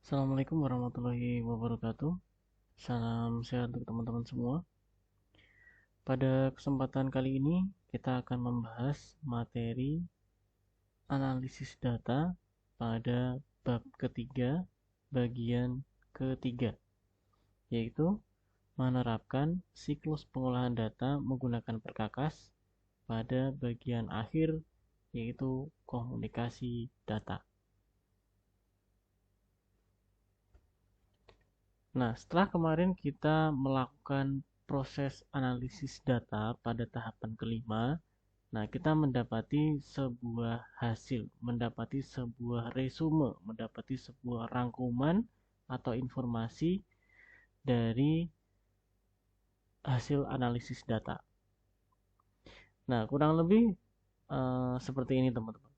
Assalamualaikum warahmatullahi wabarakatuh. Salam sehat untuk teman-teman semua. Pada kesempatan kali ini, kita akan membahas materi analisis data pada bab ketiga, bagian ketiga, yaitu menerapkan siklus pengolahan data menggunakan perkakas pada bagian akhir, yaitu komunikasi data. Nah, setelah kemarin kita melakukan proses analisis data pada tahapan kelima, nah kita mendapati sebuah hasil, mendapati sebuah resume, mendapati sebuah rangkuman atau informasi dari hasil analisis data. Nah, kurang lebih seperti ini teman-teman.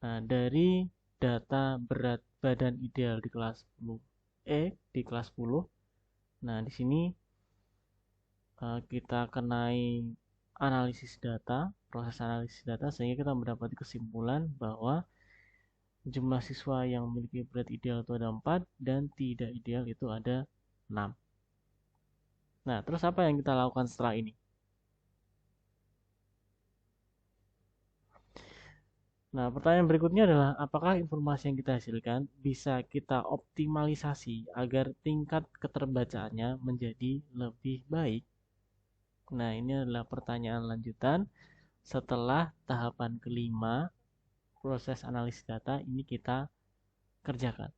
Nah, dari data berat badan ideal di kelas 10E di kelas 10. Nah, di sini kita kenai analisis data, proses analisis data, sehingga kita mendapati kesimpulan bahwa jumlah siswa yang memiliki berat ideal itu ada 4 dan tidak ideal itu ada 6. Nah, terus apa yang kita lakukan setelah ini? Nah, pertanyaan berikutnya adalah apakah informasi yang kita hasilkan bisa kita optimalisasi agar tingkat keterbacaannya menjadi lebih baik? Nah, ini adalah pertanyaan lanjutan setelah tahapan kelima proses analisis data ini kita kerjakan.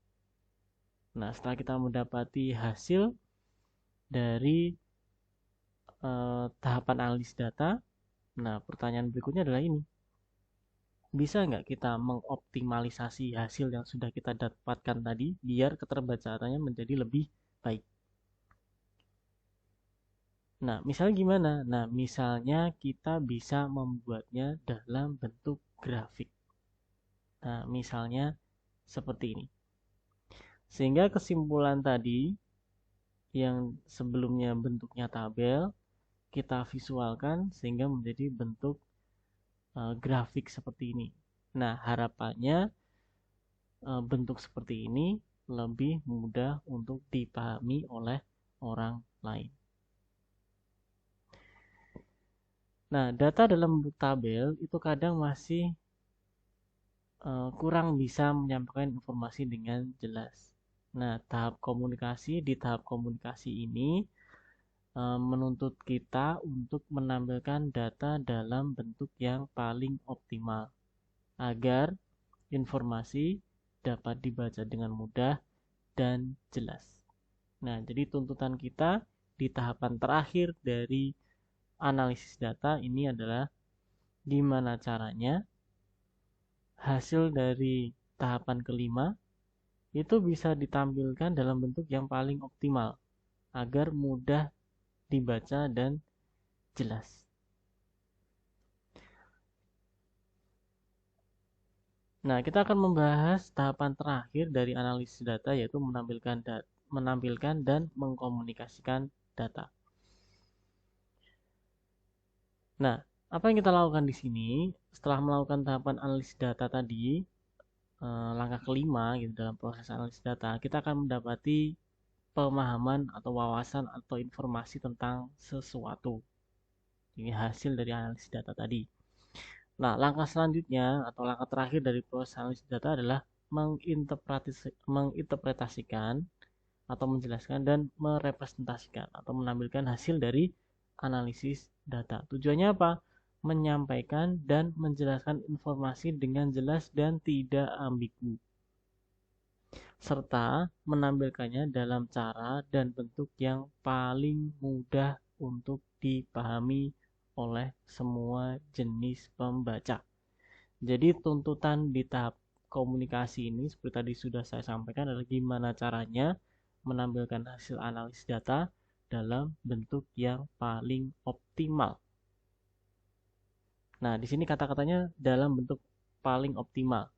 Nah, setelah kita mendapati hasil dari tahapan analisis data, nah pertanyaan berikutnya adalah ini. Bisa nggak kita mengoptimalisasi hasil yang sudah kita dapatkan tadi biar keterbacaannya menjadi lebih baik? Nah, misalnya gimana? Nah, misalnya kita bisa membuatnya dalam bentuk grafik. Nah, misalnya seperti ini. Sehingga kesimpulan tadi yang sebelumnya bentuknya tabel, kita visualkan sehingga menjadi bentuk grafik seperti ini. Nah, harapannya bentuk seperti ini lebih mudah untuk dipahami oleh orang lain. Nah, data dalam bentuk tabel itu kadang masih kurang bisa menyampaikan informasi dengan jelas. Nah, di tahap komunikasi ini menuntut kita untuk menampilkan data dalam bentuk yang paling optimal agar informasi dapat dibaca dengan mudah dan jelas. Nah, jadi tuntutan kita di tahapan terakhir dari analisis data ini adalah gimana caranya hasil dari tahapan kelima itu bisa ditampilkan dalam bentuk yang paling optimal agar mudah dibaca dan jelas. Nah, kita akan membahas tahapan terakhir dari analisis data yaitu menampilkan dan mengkomunikasikan data. Nah, apa yang kita lakukan di sini setelah melakukan tahapan analisis data tadi, langkah kelima gitu dalam proses analisis data, kita akan mendapati pemahaman atau wawasan atau informasi tentang sesuatu. Ini hasil dari analisis data tadi. Nah, langkah selanjutnya atau langkah terakhir dari proses analisis data adalah menginterpretasikan atau menjelaskan dan merepresentasikan atau menampilkan hasil dari analisis data. Tujuannya apa? Menyampaikan dan menjelaskan informasi dengan jelas dan tidak ambigu, serta menampilkannya dalam cara dan bentuk yang paling mudah untuk dipahami oleh semua jenis pembaca. Jadi tuntutan di tahap komunikasi ini seperti tadi sudah saya sampaikan adalah gimana caranya menampilkan hasil analisis data dalam bentuk yang paling optimal. Nah, di sini kata-katanya dalam bentuk paling optimal.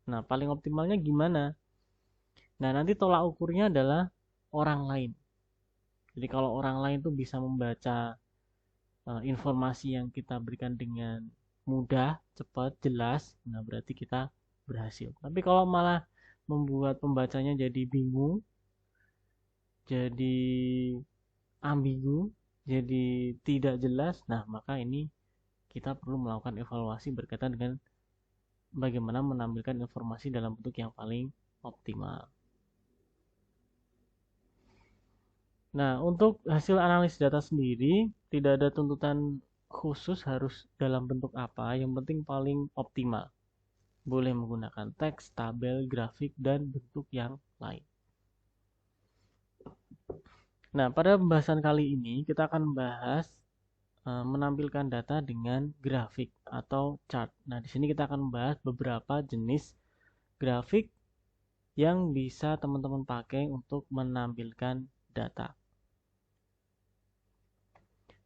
Nah, paling optimalnya gimana? Nah, nanti tolak ukurnya adalah orang lain. Jadi kalau orang lain tuh bisa membaca informasi yang kita berikan dengan mudah, cepat, jelas, nah berarti kita berhasil. Tapi kalau malah membuat pembacanya jadi bingung, jadi ambigu, jadi tidak jelas. Nah, maka ini kita perlu melakukan evaluasi berkaitan dengan bagaimana menampilkan informasi dalam bentuk yang paling optimal. Nah, untuk hasil analisis data sendiri, tidak ada tuntutan khusus harus dalam bentuk apa, yang penting paling optimal. Boleh menggunakan teks, tabel, grafik, dan bentuk yang lain. Nah, pada pembahasan kali ini kita akan membahas menampilkan data dengan grafik atau chart. Nah, di sini kita akan membahas beberapa jenis grafik yang bisa teman-teman pakai untuk menampilkan data.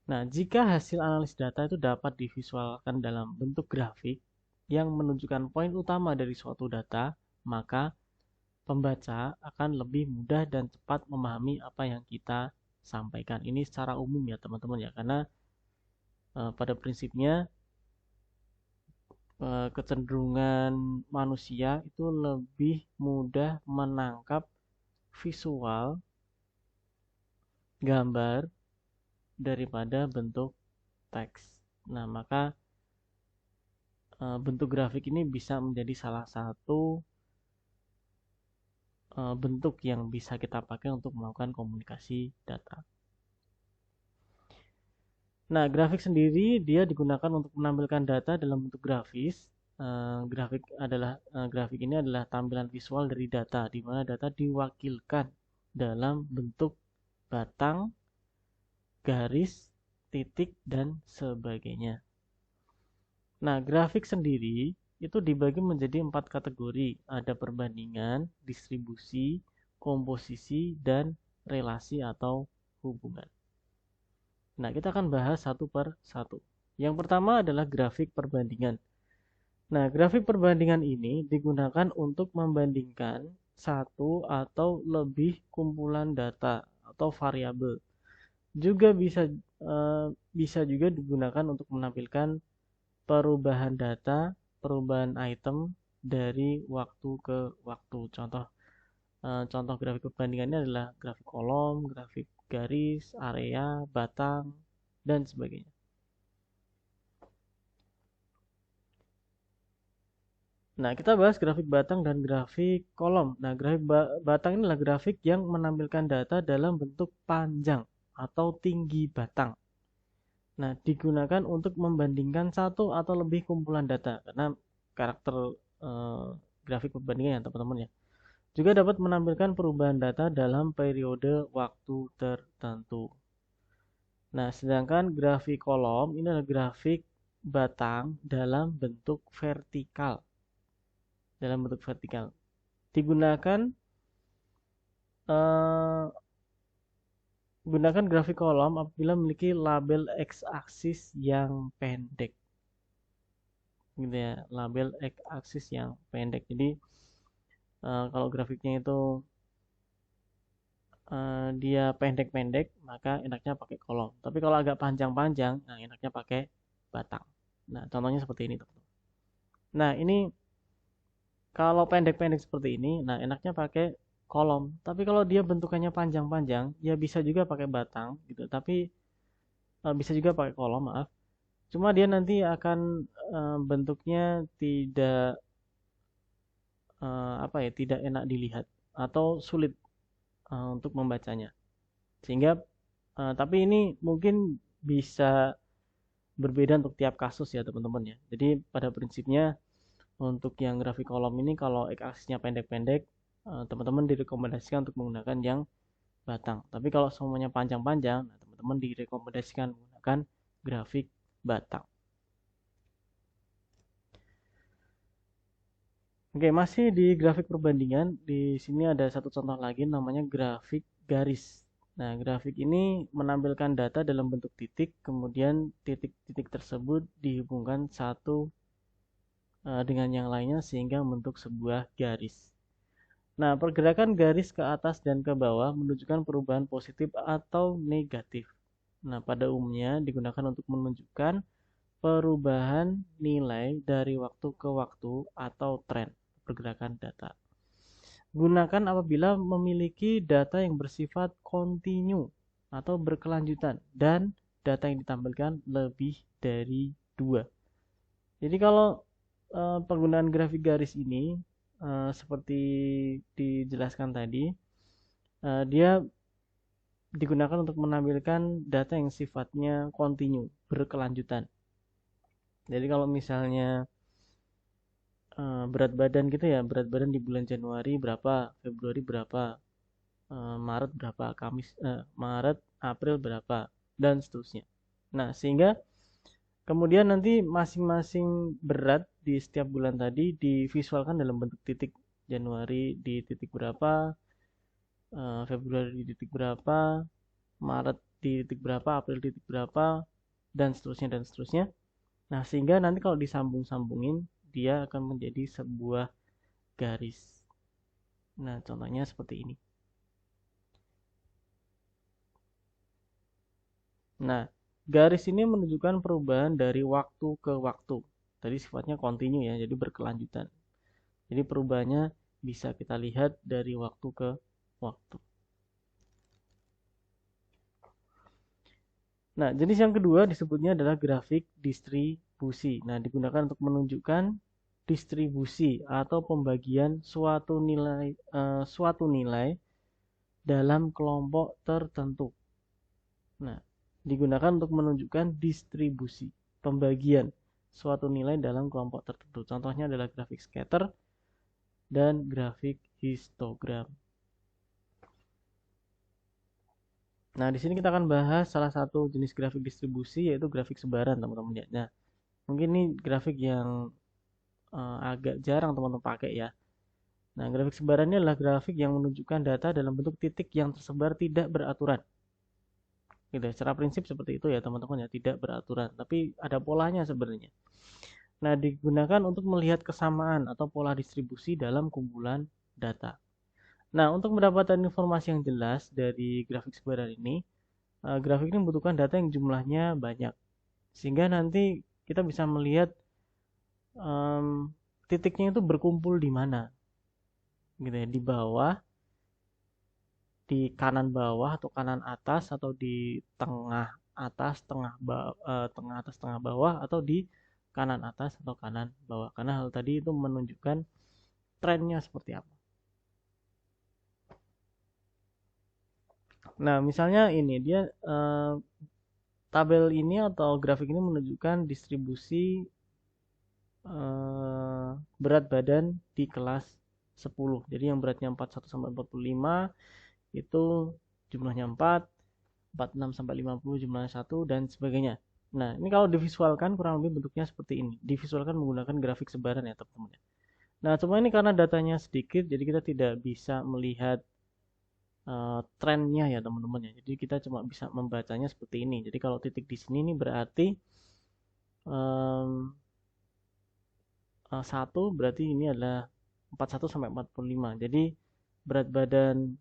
Nah, jika hasil analisis data itu dapat divisualkan dalam bentuk grafik yang menunjukkan poin utama dari suatu data, maka pembaca akan lebih mudah dan cepat memahami apa yang kita sampaikan. Ini secara umum ya teman-teman ya, karena pada prinsipnya kecenderungan manusia itu lebih mudah menangkap visual gambar daripada bentuk teks. Nah, maka bentuk grafik ini bisa menjadi salah satu bentuk yang bisa kita pakai untuk melakukan komunikasi data. Nah, grafik sendiri dia digunakan untuk menampilkan data dalam bentuk grafis. Grafik ini adalah tampilan visual dari data, di mana data diwakilkan dalam bentuk batang, garis, titik, dan sebagainya. Nah, grafik sendiri itu dibagi menjadi 4 kategori. Ada perbandingan, distribusi, komposisi, dan relasi atau hubungan. Nah, kita akan bahas satu per satu. Yang pertama adalah grafik perbandingan. Nah, grafik perbandingan ini digunakan untuk membandingkan satu atau lebih kumpulan data atau variabel. Juga bisa juga digunakan untuk menampilkan perubahan data, perubahan item dari waktu ke waktu. Contoh grafik perbandingannya adalah grafik kolom, grafik garis, area, batang, dan sebagainya. Nah, kita bahas grafik batang dan grafik kolom. Nah, grafik batang ini adalah grafik yang menampilkan data dalam bentuk panjang atau tinggi batang. Nah, digunakan untuk membandingkan satu atau lebih kumpulan data karena karakter grafik perbandingan ya teman-teman ya. Juga dapat menampilkan perubahan data dalam periode waktu tertentu. Nah, sedangkan grafik kolom ini adalah grafik batang dalam bentuk vertikal. Digunakan gunakan grafik kolom apabila memiliki label x-aksis yang pendek. Gitu ya, label x-aksis yang pendek. Jadi kalau grafiknya itu dia pendek-pendek, maka enaknya pakai kolom. Tapi kalau agak panjang-panjang, nah enaknya pakai batang. Nah, contohnya seperti ini, teman-teman. Nah, ini kalau pendek-pendek seperti ini, nah enaknya pakai kolom. Tapi kalau dia bentukannya panjang-panjang, ya bisa juga pakai batang gitu. Tapi bisa juga pakai kolom, maaf. Cuma dia nanti akan bentuknya tidak tidak enak dilihat atau sulit untuk membacanya. Sehingga tapi ini mungkin bisa berbeda untuk tiap kasus ya teman-teman ya. Jadi pada prinsipnya untuk yang grafik kolom ini kalau x-aksisnya pendek-pendek, teman-teman direkomendasikan untuk menggunakan yang batang. Tapi kalau semuanya panjang-panjang, nah, teman-teman direkomendasikan menggunakan grafik batang. Oke, masih di grafik perbandingan. Di sini ada satu contoh lagi namanya grafik garis. Nah, grafik ini menampilkan data dalam bentuk titik, kemudian titik-titik tersebut dihubungkan satu dengan yang lainnya sehingga membentuk sebuah garis. Nah, pergerakan garis ke atas dan ke bawah menunjukkan perubahan positif atau negatif. Nah, pada umumnya digunakan untuk menunjukkan perubahan nilai dari waktu ke waktu atau tren pergerakan data. Gunakan apabila memiliki data yang bersifat kontinu atau berkelanjutan dan data yang ditampilkan lebih dari 2. Jadi kalau penggunaan grafik garis ini seperti dijelaskan tadi, dia digunakan untuk menampilkan data yang sifatnya kontinu, berkelanjutan. Jadi kalau misalnya berat badan gitu ya, berat badan di bulan Januari berapa, Februari berapa, Maret berapa, Maret, April berapa, dan seterusnya. Nah, sehingga kemudian nanti masing-masing berat di setiap bulan tadi divisualkan dalam bentuk titik. Januari di titik berapa, Februari di titik berapa, Maret di titik berapa, April di titik berapa, dan seterusnya dan seterusnya. Nah, sehingga nanti kalau disambung-sambungin dia akan menjadi sebuah garis. Nah, contohnya seperti ini. Nah, garis ini menunjukkan perubahan dari waktu ke waktu. Tadi sifatnya kontinu ya, jadi berkelanjutan. Jadi perubahannya bisa kita lihat dari waktu ke waktu. Nah, jenis yang kedua disebutnya adalah grafik distribusi. Nah, digunakan untuk menunjukkan distribusi atau pembagian suatu nilai dalam kelompok tertentu. Nah, digunakan untuk menunjukkan distribusi, pembagian suatu nilai dalam kelompok tertentu. Contohnya adalah grafik scatter dan grafik histogram. Nah, di sini kita akan bahas salah satu jenis grafik distribusi yaitu grafik sebaran, teman-teman ya. Nah, mungkin ini grafik yang agak jarang teman-teman pakai ya. Nah, grafik sebaran ini adalah grafik yang menunjukkan data dalam bentuk titik yang tersebar tidak beraturan. Gitu, secara prinsip seperti itu ya teman-teman ya, tidak beraturan, tapi ada polanya sebenarnya. Nah, digunakan untuk melihat kesamaan atau pola distribusi dalam kumpulan data. Nah, untuk mendapatkan informasi yang jelas dari grafik sebaran ini, grafik ini membutuhkan data yang jumlahnya banyak. Sehingga nanti kita bisa melihat titiknya itu berkumpul di mana. Gitu ya, di bawah, di kanan bawah atau kanan atas atau di tengah atas, tengah atas, tengah bawah atau di kanan atas atau kanan bawah. Karena hal tadi itu menunjukkan trennya seperti apa. Nah, misalnya ini dia tabel ini atau grafik ini menunjukkan distribusi berat badan di kelas 10. Jadi yang beratnya 41 sampai 45 itu jumlahnya 4, 46 sampai 50 jumlahnya 1 dan sebagainya. Nah, ini kalau divisualkan kurang lebih bentuknya seperti ini. Divisualkan menggunakan grafik sebaran ya, teman-teman. Nah, cuma ini karena datanya sedikit jadi kita tidak bisa melihat trennya ya teman-teman ya. Jadi kita cuma bisa membacanya seperti ini. Jadi kalau titik di sini ini berarti 1 berarti ini adalah 41 sampai 45. Jadi berat badan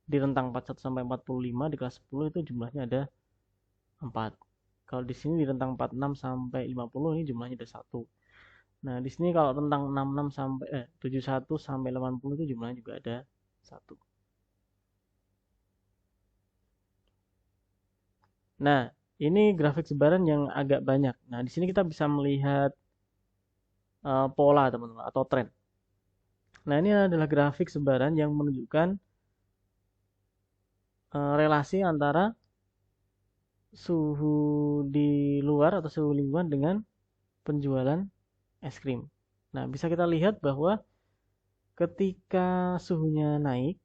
di rentang 41 sampai 45 di kelas 10 itu jumlahnya ada 4. Kalau di sini di rentang 46 sampai 50 ini jumlahnya ada 1. Nah, di sini kalau tentang 66 sampai 71 sampai 80 itu jumlahnya juga ada 1. Nah, ini grafik sebaran yang agak banyak. Nah, di sini kita bisa melihat pola teman-teman atau tren. Nah, ini adalah grafik sebaran yang menunjukkan relasi antara suhu di luar atau suhu lingkungan dengan penjualan es krim. Nah, bisa kita lihat bahwa ketika suhunya naik,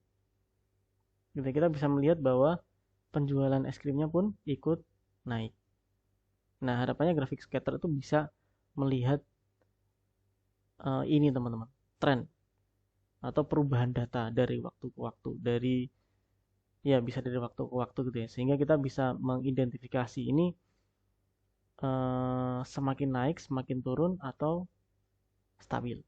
kita bisa melihat bahwa penjualan es krimnya pun ikut naik. Nah, harapannya grafik scatter itu bisa melihat ini teman-teman, tren atau perubahan data dari waktu ke waktu, bisa dari waktu ke waktu gitu ya, sehingga kita bisa mengidentifikasi ini semakin naik, semakin turun atau stabil.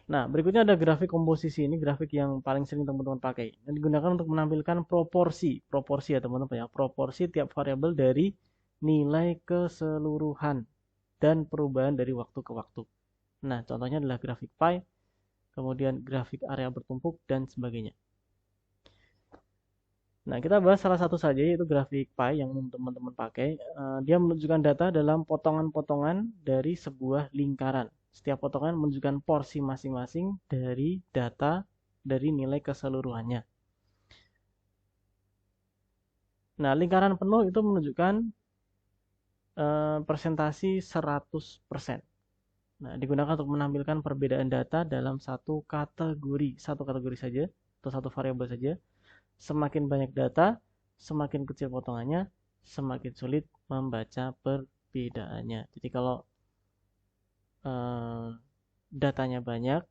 Nah, berikutnya ada grafik komposisi. Ini grafik yang paling sering teman-teman pakai. Ini digunakan untuk menampilkan proporsi ya teman-teman ya, proporsi tiap variabel dari nilai keseluruhan dan perubahan dari waktu ke waktu. Nah, contohnya adalah grafik pie, kemudian grafik area bertumpuk, dan sebagainya. Nah, kita bahas salah satu saja, yaitu grafik pie yang teman-teman pakai. Dia menunjukkan data dalam potongan-potongan dari sebuah lingkaran. Setiap potongan menunjukkan porsi masing-masing dari data dari nilai keseluruhannya. Nah, lingkaran penuh itu menunjukkan presentasi 100%. Nah, digunakan untuk menampilkan perbedaan data dalam satu kategori saja, atau satu variabel saja. Semakin banyak data, semakin kecil potongannya, semakin sulit membaca perbedaannya. Jadi kalau datanya banyak,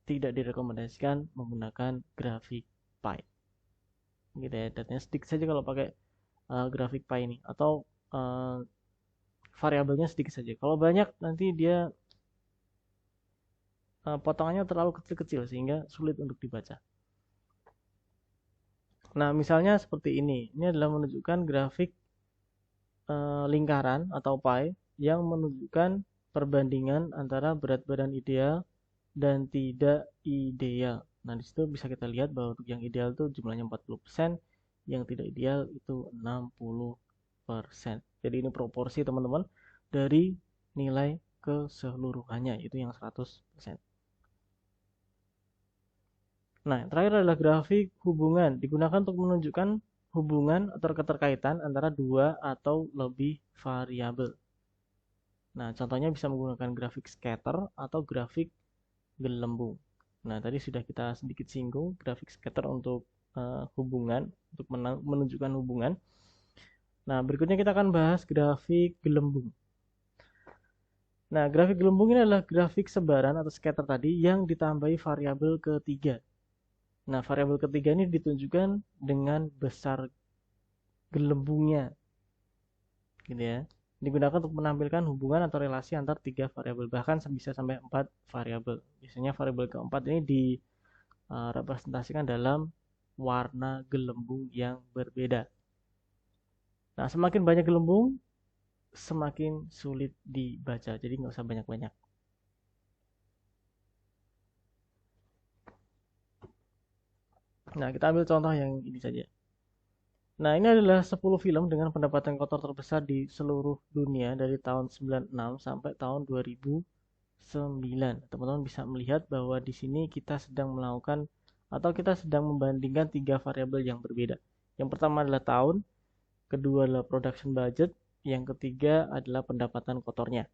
tidak direkomendasikan menggunakan grafik pie. Gitu ya, datanya sedikit saja kalau pakai grafik pie ini, atau variabelnya sedikit saja. Kalau banyak, nanti dia potongannya terlalu kecil-kecil sehingga sulit untuk dibaca. Nah, misalnya seperti ini. Ini adalah menunjukkan grafik lingkaran atau pie yang menunjukkan perbandingan antara berat badan ideal dan tidak ideal. Nah, di situ bisa kita lihat bahwa untuk yang ideal itu jumlahnya 40%, yang tidak ideal itu 60%. Jadi ini proporsi teman-teman dari nilai keseluruhannya, itu yang 100%. Nah, yang terakhir adalah grafik hubungan. Digunakan untuk menunjukkan hubungan atau keterkaitan antara dua atau lebih variabel. Nah, contohnya bisa menggunakan grafik scatter atau grafik gelembung. Nah, tadi sudah kita sedikit singgung grafik scatter untuk hubungan, untuk menunjukkan hubungan. Nah, berikutnya kita akan bahas grafik gelembung. Nah, grafik gelembung ini adalah grafik sebaran atau scatter tadi yang ditambahi variabel ketiga. Nah, variabel ketiga ini ditunjukkan dengan besar gelembungnya, gitu ya. Digunakan untuk menampilkan hubungan atau relasi antar tiga variabel, bahkan bisa sampai 4 variabel. Biasanya variabel keempat ini direpresentasikan dalam warna gelembung yang berbeda. Nah, semakin banyak gelembung, semakin sulit dibaca. Jadi nggak usah banyak-banyak. Nah, kita ambil contoh yang ini saja. Nah, ini adalah 10 film dengan pendapatan kotor terbesar di seluruh dunia dari tahun 96 sampai tahun 2009. Teman-teman bisa melihat bahwa di sini kita sedang melakukan atau kita sedang membandingkan tiga variabel yang berbeda. Yang pertama adalah tahun, kedua adalah production budget, yang ketiga adalah pendapatan kotornya.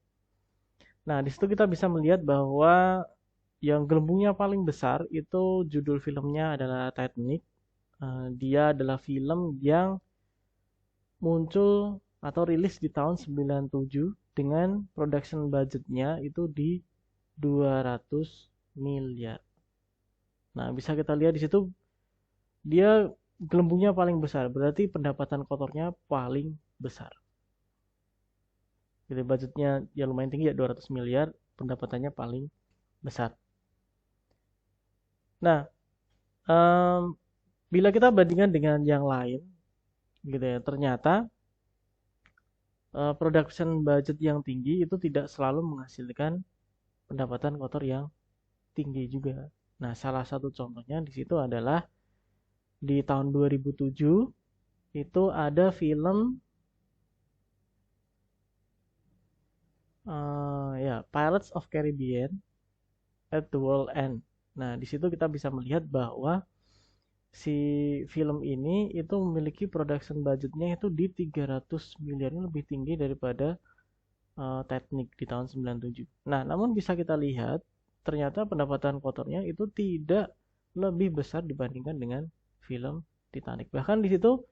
Nah, di situ kita bisa melihat bahwa yang gelembungnya paling besar itu judul filmnya adalah Titanic. Dia adalah film yang muncul atau rilis di tahun 97 dengan production budgetnya itu di 200 miliar. Nah, bisa kita lihat di situ dia gelembungnya paling besar, berarti pendapatan kotornya paling besar. Jadi budgetnya ya lumayan tinggi ya, 200 miliar, pendapatannya paling besar. Nah, bila kita bandingkan dengan yang lain, gitu ya, ternyata production budget yang tinggi itu tidak selalu menghasilkan pendapatan kotor yang tinggi juga. Nah, salah satu contohnya di situ adalah di tahun 2007 itu ada film Pirates of Caribbean at the World End. Nah, di situ kita bisa melihat bahwa si film ini itu memiliki production budgetnya itu di 300 miliar, lebih tinggi daripada Titanic di tahun 97. Nah, namun bisa kita lihat ternyata pendapatan kotornya itu tidak lebih besar dibandingkan dengan film Titanic. Bahkan di situ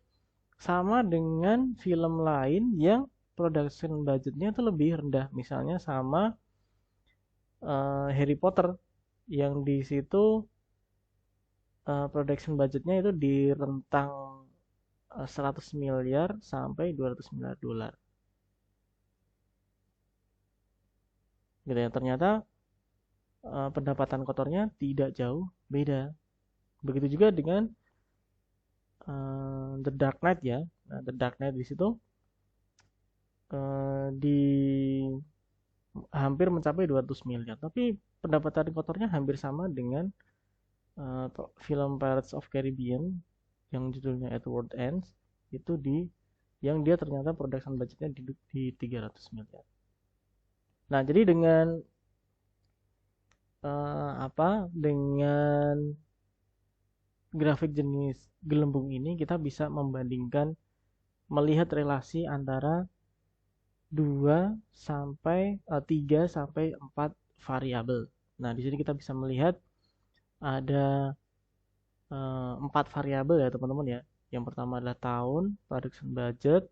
sama dengan film lain yang production budgetnya itu lebih rendah. Misalnya sama Harry Potter yang di situ production budgetnya itu di rentang 100 miliar sampai 200 miliar dolar. Gitu ya, ternyata pendapatan kotornya tidak jauh beda. Begitu juga dengan The Dark Knight ya. Nah, The Dark Knight di situ di hampir mencapai 200 miliar. Tapi pendapatan kotornya hampir sama dengan film Pirates of Caribbean yang judulnya Edward Ends itu yang dia ternyata production budgetnya di 300 miliar. Nah, jadi dengan grafik jenis gelembung ini kita bisa membandingkan melihat relasi antara 3 sampai 4 variabel. Nah, di sini kita bisa melihat ada 4 variabel ya, teman-teman ya. Yang pertama adalah tahun, production budget,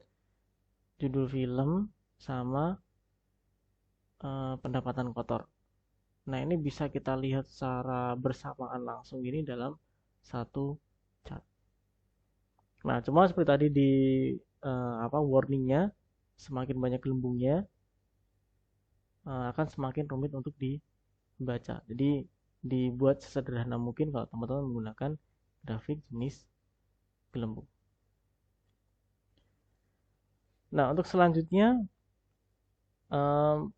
judul film, sama pendapatan kotor. Nah, ini bisa kita lihat secara bersamaan langsung ini dalam satu chart. Nah, cuma seperti tadi di warningnya, semakin banyak gelembungnya akan semakin rumit untuk dibaca. Jadi dibuat sesederhana mungkin kalau teman-teman menggunakan grafik jenis gelembung. Nah, untuk selanjutnya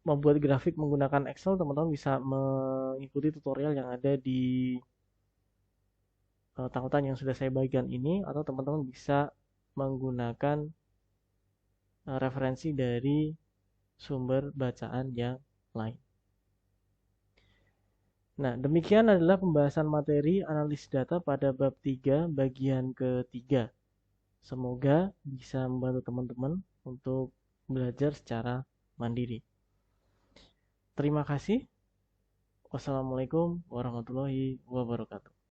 membuat grafik menggunakan Excel, teman-teman bisa mengikuti tutorial yang ada di tautan yang sudah saya bagikan ini, atau teman-teman bisa menggunakan referensi dari sumber bacaan yang lain. Nah, demikian adalah pembahasan materi analisis data pada bab 3 bagian ketiga. Semoga bisa membantu teman-teman untuk belajar secara mandiri. Terima kasih. Wassalamualaikum warahmatullahi wabarakatuh.